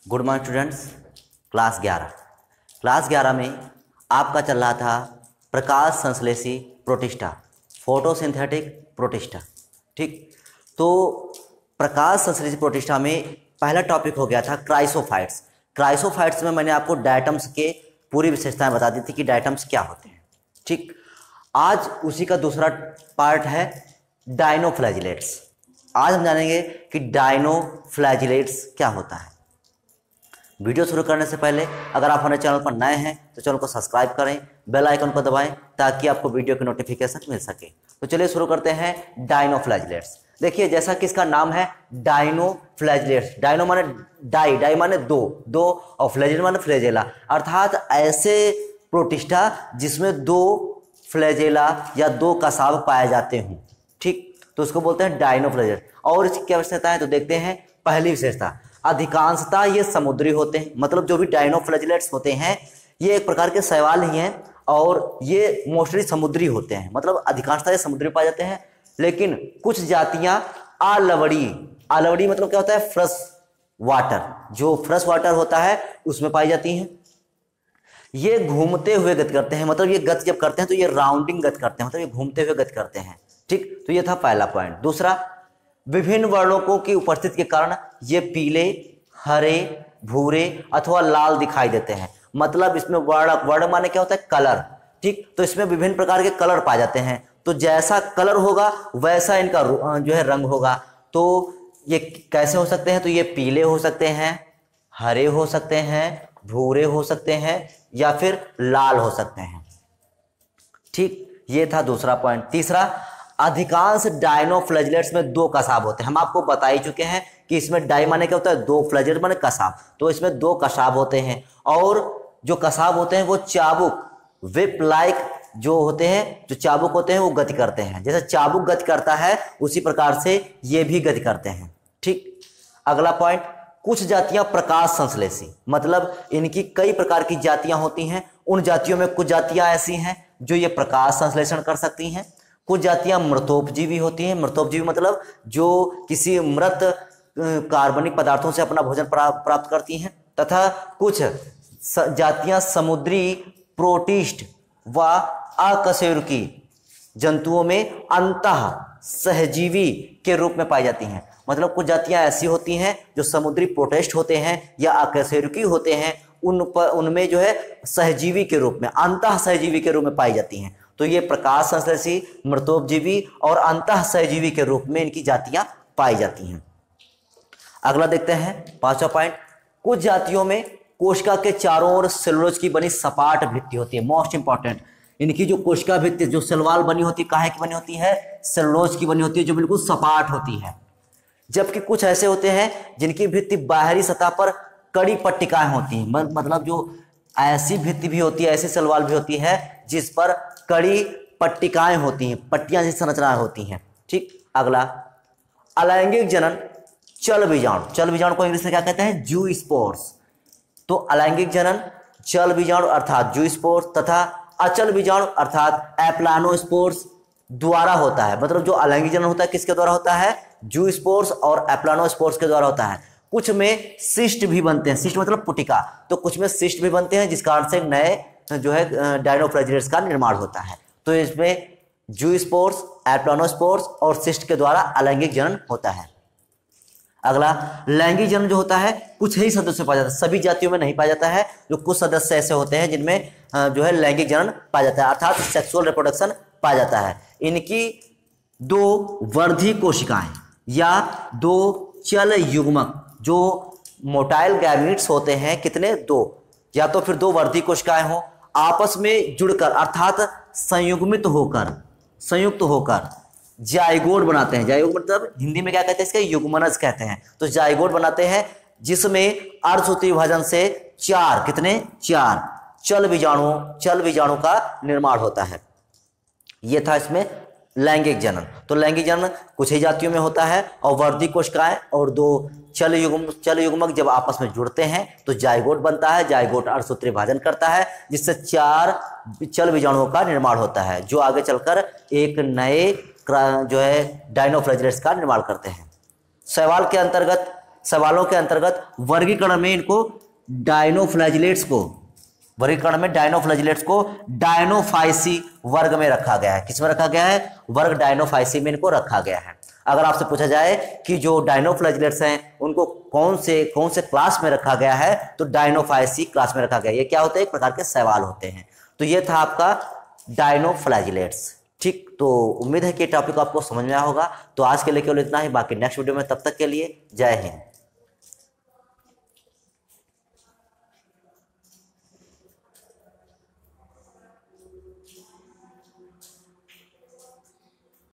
Good morning students. Class 11 में आपका चल रहा था प्रकाश संश्लेषी प्रोटिस्टा, फोटोसिंथेटिक प्रोटिस्टा। ठीक, तो प्रकाश संश्लेषी प्रोटिस्टा में पहला टॉपिक हो गया था क्राइसोफाइट्स। क्राइसोफाइट्स में मैंने आपको डायटम्स के पूरी विशेषताएं बता दी थी कि डायटम्स क्या होते हैं। ठीक, आज उसी का दूसरा पार्ट है डायनोफ्लैजिलेट्स। आज हम जानेंगे कि डायनोफ्लैजिलेट्स क्या होता है। वीडियो शुरू करने से पहले अगर आप हमारे चैनल पर नए हैं तो चैनल को सब्सक्राइब करें, बेल आइकन को दबाएं ताकि आपको वीडियो की नोटिफिकेशन मिल सके। तो चलिए शुरू करते हैं डायनोफ्लैजिलेट्स। देखिए, जैसा कि इसका नाम है डायनोफ्लैजिलेट्स। डायनो माने डाई, डाई माने दो और फ्लैजिलेट माने फ्लैजेला, अर्थात ऐसे प्रोटिस्टा जिसमें दो फ्लैजेला या दो कसाब पाए जाते हों। ठीक, तो उसको बोलते हैं डायनोफ्लैजिलेट। और इसकी क्या विशेषता है तो देखते हैं। पहली विशेषता, अधिकांशतः ये समुद्री होते हैं। मतलब जो भी डायनोफ्लैजिलेट्स होते हैं ये एक प्रकार के शैवाल ही हैं और ये मोस्टली समुद्री होते हैं। मतलब अधिकांशतः ये समुद्री पाए जाते हैं, लेकिन कुछ जातियां आलवड़ी मतलब क्या होता है, फ्रेश वाटर, जो फ्रेश वाटर होता है उसमें पाई जाती हैं। ये घूमते हुए गति करते हैं। मतलब ये गति जब करते हैं तो ये राउंडिंग गति करते हैं, मतलब ये घूमते हुए गति करते हैं। ठीक, तो ये था पहला पॉइंट। दूसरा, विभिन्न वर्णों की उपस्थिति के कारण ये पीले, हरे, भूरे अथवा लाल दिखाई देते हैं। मतलब इसमें वर्ण माने क्या होता है, कलर। ठीक, तो इसमें विभिन्न प्रकार के कलर पाए जाते हैं। तो जैसा कलर होगा वैसा इनका जो है रंग होगा। तो ये कैसे हो सकते हैं तो ये पीले हो सकते हैं, हरे हो सकते हैं, भूरे हो सकते हैं या फिर लाल हो सकते हैं। ठीक, ये था दूसरा पॉइंट। तीसरा, अधिकांश डायनोफ्लैजिलेट्स में दो कसाब होते हैं। हम आपको बता ही चुके हैं कि इसमें डाई माने क्या होता है, दो, फ्लैजिलेट माने कसाब। तो इसमें दो कसाब होते हैं और जो कसाब होते हैं वो चाबुक, विप लाइक जो होते हैं, जो चाबुक होते हैं वो गति करते हैं। जैसे चाबुक गति करता है उसी प्रकार से ये भी गति करते हैं। ठीक, अगला पॉइंट, कुछ जातियां प्रकाश संश्लेषी, मतलब इनकी कई प्रकार की जातियां होती हैं। उन जातियों में कुछ जातियां ऐसी हैं जो ये प्रकाश संश्लेषण कर सकती हैं। कुछ जातियां मृतोपजीवी होती हैं। मृतोपजीवी मतलब जो किसी मृत कार्बनिक पदार्थों से अपना भोजन प्राप्त करती हैं। तथा कुछ जातियां समुद्री प्रोटिस्ट व अकशेरुकी जंतुओं में अंतः सहजीवी के रूप में पाई जाती हैं। मतलब कुछ जातियां ऐसी होती हैं जो समुद्री प्रोटिस्ट होते हैं या अकशेरुकी होते हैं, उनमें जो है सहजीवी के रूप में, अंतः सहजीवी के रूप में पाई जाती हैं। तो ये प्रकाश संश्लेषी, मृतोपजीवी और अंतः सहजीवी के रूप में इनकी जातियां पाई जाती हैं। अगला देखते हैं, पांचवा पॉइंट, कुछ जातियों में कोशिका के चारों ओर सेलुलोज की बनी सपाट भित्ति होती है। मोस्ट इंपॉर्टेंट, इनकी जो कोशिका भित्ति, जो सेलवाल बनी होती है, काहे की बनी होती है, सेलुलोज की बनी होती है, जो बिल्कुल सपाट होती है। जबकि कुछ ऐसे होते हैं जिनकी भित्ति बाहरी सतह पर कड़ी पट्टिकाएं होती हैं। मतलब जो ऐसी भित्ति भी होती है, ऐसी सेलवाल भी होती है जिस पर कड़ी पट्टिकाएं होती हैं, पट्टियां जैसी संरचनाएं होती हैं। ठीक, अगला, अलैंगिक जनन चल बीजाणु। चल बीजाणु को इंग्लिश में क्या कहते हैं, जू स्पोर्स। तो अलैंगिक जनन चल बीजाणु अर्थात जू स्पोर्स तथा अचल बीजाणु अर्थात एप्लानोस्पोर्स द्वारा होता है। मतलब जो अलैंगिक जनन होता है किसके द्वारा होता है, जू स्पोर्स और एप्लानोस्पोर्स के द्वारा होता है। कुछ में सिस्ट भी बनते हैं, सिस्ट मतलब पुटिका, तो कुछ में सिस्ट भी बनते हैं जिस कारण से नए जो है डायनोफ्लैजिलेट्स का निर्माण होता है। तो इसमें जूस्पोर्स, एप्लानोस्पोर्स और सिस्ट के द्वारा अलैंगिक जनन होता है। अगला, लैंगिक जनन जो होता है कुछ ही सदस्य पाया जाता है, सभी जातियों में नहीं पाया जाता है। जो कुछ सदस्य ऐसे होते हैं जिनमें जो है लैंगिक जनन पाया जाता है, अर्थात सेक्सुअल रिप्रोडक्शन पाया जाता है। इनकी दो वर्धी कोशिकाएं या दो चल युग्मक, जो मोटाइल गैमीट्स होते हैं, कितने, दो, या तो फिर दो वर्धी कोशिकाएं हो, आपस में जुड़कर अर्थात संयुक्त होकर जाइगोट बनाते हैं। जाइगोट मतलब हिंदी में क्या कहते हैं, इसके युग्मनज कहते हैं। तो जाइगोट बनाते हैं जिसमें अर्धसूत्री विभाजन से चार, कितने, चार चल बीजाणु का निर्माण होता है। यह था इसमें लैंगिक जनन। तो लैंगिक जनन कुछ ही जातियों में होता है और वर्धी कोशिकाएं और दो चल युग्मक जब आपस में जुड़ते हैं तो जाइगोट बनता है। जाइगोट अर्धसूत्री विभाजन करता है जिससे चार चल बीजाणुओं का निर्माण होता है, जो आगे चलकर एक नए जो है डायनोफ्लैजिलेट्स का निर्माण करते हैं। शैवाल के अंतर्गत सवालों के अंतर्गत वर्गीकरण में इनको डायनोफ्लैजिलेट्स को डायनोफाइसी वर्ग में रखा गया है। किस में रखा गया है? वर्ग डायनोफाइसी में इनको रखा गया है। अगर आपसे पूछा जाए कि जो डायनोफ्लैजिलेट्स हैं उनको कौन से क्लास में रखा गया है, तो डायनोफाइसी क्लास में रखा गया है। ये क्या होते हैं? एक प्रकार के सवाल होते हैं। तो ये था आपका डायनोफ्लैजिलेट्स। ठीक, तो उम्मीद है कि टॉपिक आपको समझ में आया होगा। तो आज के लिए केवल इतना ही, बाकी नेक्स्ट वीडियो में, तब तक के लिए जय हिंद।